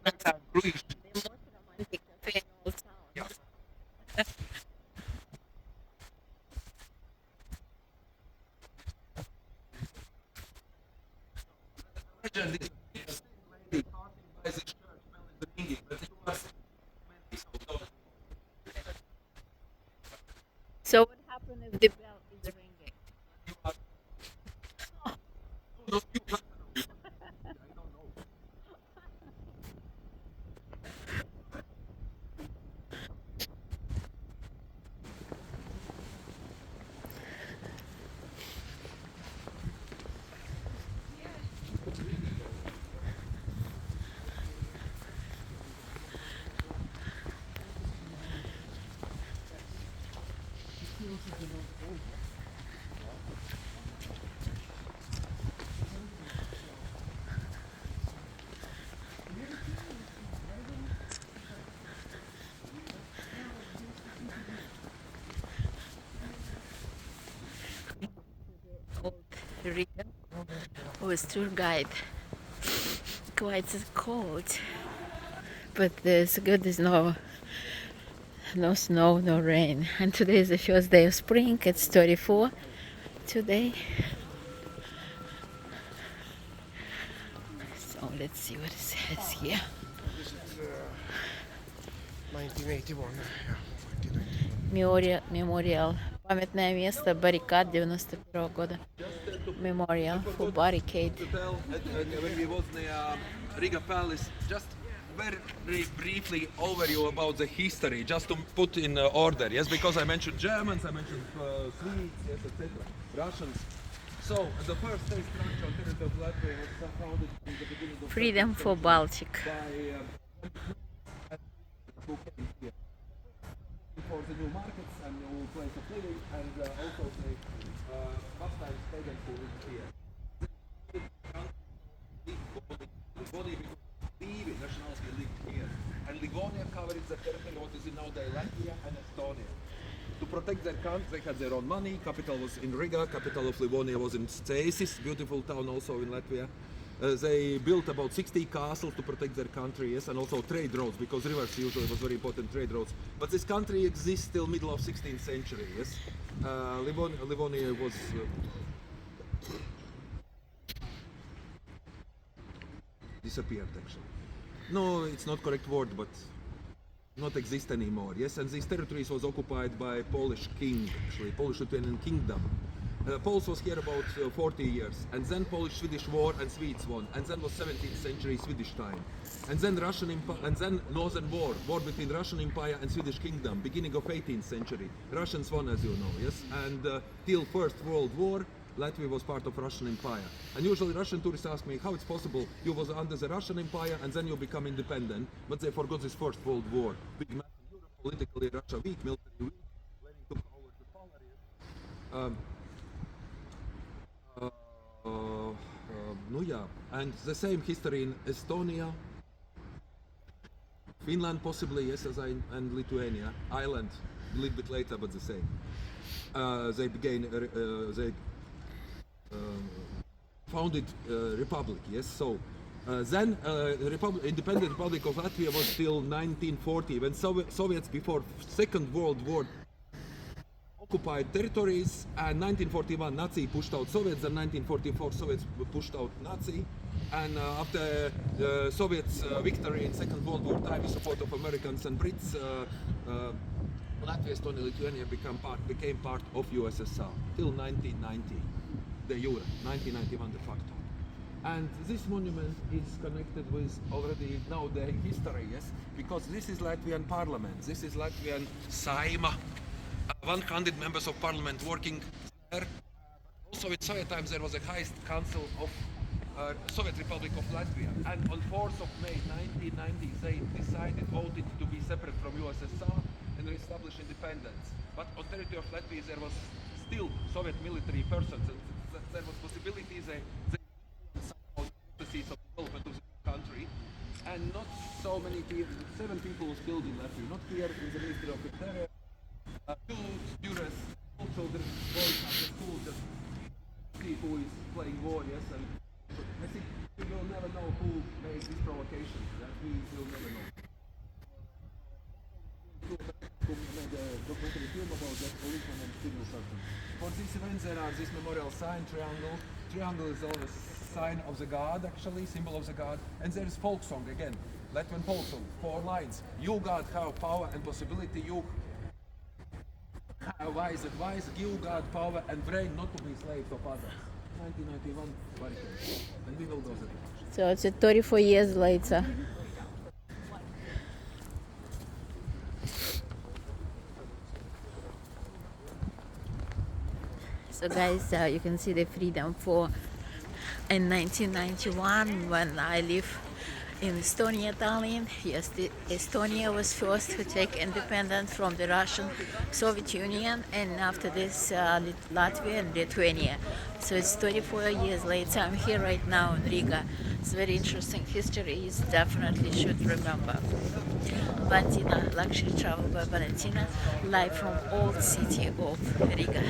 The most romantic cafe in all town. So what happens if the bell is ringing? Old Riga with tour guide. Quite cold, but there's good. There's no snow, no rain. And today is the first day of spring. It's 34 today. So let's see what it says here. This is 1981. Yeah, 1991. Мемориал. Памятное место баррикад 91 года. Memorial for barricade. To tell when we was in the Riga Palace, just very briefly overview about the history, just to put in order. Yes, because I mentioned Germans, I mentioned Swedes, yes, etc. Russians. So the first state structure on territory of Latvia was founded in the beginning of Freedom for Baltic. by who came here for the new markets and new place of living, and also the pastimes pagans who lived here. Livonia nationality lived here, and Livonia covered the territory what is in nowadays Latvia and Estonia. To protect their country, they had their own money. Capital was in Riga. Capital of Livonia was in Staisis, beautiful town also in Latvia. They built about 60 castles to protect their country, yes, and also trade roads, because rivers usually was very important trade roads. But this country exists till middle of 16th century, yes. Livonia was disappeared actually. No, it's not correct word, but not exist anymore. Yes, and these territories was occupied by Polish king, actually Polish-Lithuanian kingdom. Poles was here about 40 years, and then Polish-Swedish war and Swedes won, and then was 17th century Swedish time, and then Russian Empire, and then Northern war between Russian Empire and Swedish kingdom, beginning of 18th century. Russians won, as you know, yes, and till First World War, Latvia was part of Russian Empire. And usually Russian tourists ask me how it's possible you was under the Russian Empire and then you become independent, but they forgot this First World War. Big mess in Europe, politically Russia weak, military weak, Lenin took over the power. No, yeah, and the same history in Estonia, Finland possibly, yes, and Lithuania, Ireland a little bit later, but the same. They began, they founded republic, yes. So then independent Republic of Latvia was till 1940, when Soviets before Second World War occupied territories, and 1941 Nazi pushed out Soviets, and 1944 Soviets pushed out Nazi, and after Soviets victory in Second World War time with support of Americans and Brits, Latvia, Estonia, Lithuania became part of USSR till 1990, de jure, 1991 de facto. And this monument is connected with already now the history, yes, because this is Latvian parliament, this is Latvian Saima, 100 members of parliament working there. Also in Soviet times there was the highest council of Soviet Republic of Latvia, and on 4th of May 1990 they voted to be separate from USSR and establish independence. But on territory of Latvia there was still Soviet military persons, and there was possibility they somehow processes of development of the country, and not so many people, 7 people was killed in Latvia, not here in the Ministry of Interior. 2 students, 2 children, boys at the school, just see who is playing war, yes, and I think you will never know who may make this provocation that we will never know. Who made a documentary film about that policeman and civil servant. For this event there are this memorial sign, triangle. Triangle is always sign of the god, actually, symbol of the god. And there is folk song again, Latvian folk song, 4 lines. You God have power and possibility, you wise advice, give God power and brain not to be slaves of others. 1991 barricade. And we will do that. So it's 34 years later. So guys, you can see the freedom for in 1991 when I lived in Estonia, Tallinn. Yes, Estonia was first to take independence from the Russian Soviet Union, and after this Latvia and Lithuania. So it's 34 years later. I'm here right now in Riga. It's very interesting history. You definitely should remember. Valentina, luxury travel by Valentina, live from old city of Riga.